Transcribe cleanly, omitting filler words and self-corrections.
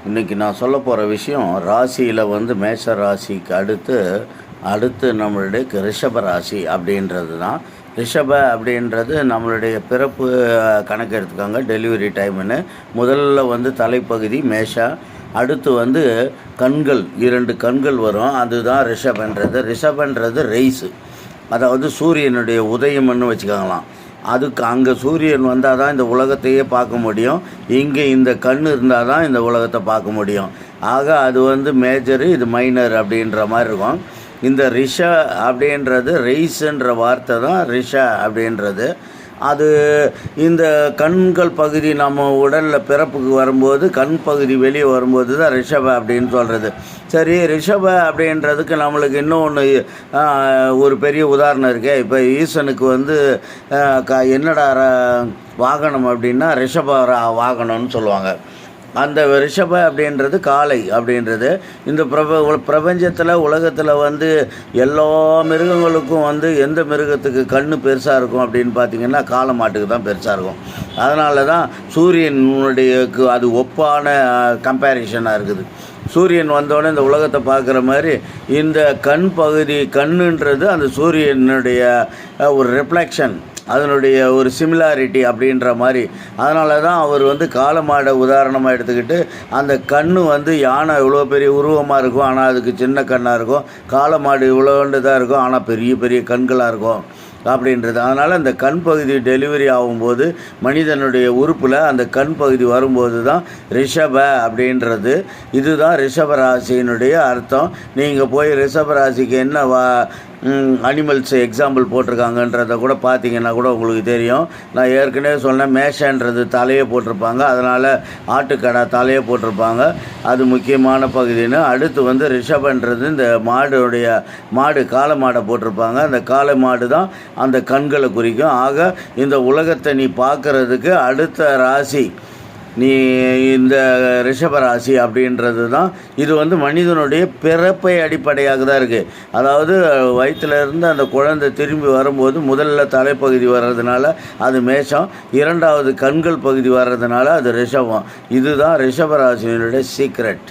இன்றைக்கி நான் சொல்ல போகிற விஷயம் ராசியில் வந்து மேஷ ராசிக்கு அடுத்து நம்மளுடைய ரிஷப ராசி அப்படின்றது தான். ரிஷப அப்படின்றது நம்மளுடைய பிறப்பு கணக்கு எடுத்துக்காங்க, டெலிவரி டைமுன்னு. முதல்ல வந்து தலைப்பகுதி மேஷா, அடுத்து வந்து கண்கள், 2 கண்கள் வரும், அதுதான் ரிஷபன்றது ரைஸு, அதாவது சூரியனுடைய உதயம்னு வச்சுக்கோங்களாம். அதுக்கு அங்கே சூரியன் வந்தால் தான் இந்த உலகத்தையே பார்க்க முடியும், இங்கே இந்த கண் இருந்தால் தான் இந்த உலகத்தை பார்க்க முடியும். ஆக அது வந்து மேஜரு, இது மைனர் அப்படின்ற மாதிரி இருக்கும். இந்த ரிஷ அப்படின்றது ரைஸுன்ற வார்த்தை தான் ரிஷ அப்படின்றது. அது இந்த கண்கள் பகுதி நம்ம உடலில் பிறப்புக்கு வரும்போது கண் பகுதி வெளியே வரும்போது தான் ரிஷப அப்படின்னு சொல்கிறது. சரி, ரிஷப அப்படின்றதுக்கு நம்மளுக்கு இன்னொன்று ஒரு பெரிய உதாரணம் இருக்கே. இப்போ ஈசனுக்கு வந்து என்னடா வாகனம் அப்படின்னா ரிஷப வாகனம்னு சொல்லுவாங்க. அந்த ரிஷப அப்படின்றது காளை அப்படின்றது. இந்த பிரபஞ்சத்தில் உலகத்தில் வந்து எல்லா மிருகங்களுக்கும் வந்து எந்த மிருகத்துக்கு கண் பெருசாக இருக்கும் அப்படின்னு பார்த்திங்கன்னா காளை மாட்டுக்கு தான் பெருசாக இருக்கும். அதனால தான் சூரியனுடைய அது ஒப்பான கம்பேரிஷனாக இருக்குது. சூரியன் வந்தோடனே இந்த உலகத்தை பார்க்குற மாதிரி இந்த கண்ணுன்றது அந்த சூரியனுடைய ஒரு ரிஃப்ளெக்ஷன், அதனுடைய ஒரு சிமிலாரிட்டி அப்படின்ற மாதிரி. அதனால தான் அவர் வந்து காளமாடை உதாரணமாக எடுத்துக்கிட்டு, அந்த கண் வந்து யானை இவ்வளோ பெரிய உருவமாக இருக்கும், ஆனால் அதுக்கு சின்ன கண்ணாக இருக்கும். காளமாடு இவ்வளோண்டு தான் இருக்கும், ஆனால் பெரிய பெரிய கண்களாக இருக்கும் அப்படின்றது. அதனால் அந்த கண் பகுதி டெலிவரி ஆகும்போது மனிதனுடைய உறுப்பில் அந்த கண் பகுதி வரும்போது தான் ரிஷப அப்படின்றது. இதுதான் ரிஷபராசியினுடைய அர்த்தம். நீங்கள் போய் ரிஷபராசிக்கு என்ன அனிமல்ஸ் எக்ஸாம்பிள் போட்டிருக்காங்கன்றதை கூட பார்த்தீங்கன்னா கூட உங்களுக்கு தெரியும். நான் ஏற்கனவே சொன்னேன், மேஷன்றது தலையை போட்டிருப்பாங்க, அதனால் ஆட்டுக்கடா தலையை போட்டிருப்பாங்க, அது முக்கியமான பகுதின்னு. அடுத்து வந்து ரிஷபன்றது இந்த மாடு காளை மாடை போட்டிருப்பாங்க. அந்த காளை மாடு தான் அந்த கண்களை குறிக்கும். ஆக இந்த உலகத்தை நீ பார்க்குறதுக்கு அடுத்த ராசி நீ இந்த ரிஷபராசி அப்படின்றது தான். இது வந்து மனிதனுடைய பிறப்பை அடிப்படையாக தான் இருக்குது. அதாவது வயிற்றிலேருந்து அந்த குழந்தை திரும்பி வரும்போது முதல்ல தலைப்பகுதி வர்றதுனால அது மேஷம், 2வது கண்கள் பகுதி வர்றதுனால அது ரிஷபம். இதுதான் ரிஷபராசியினுடைய சீக்ரெட்.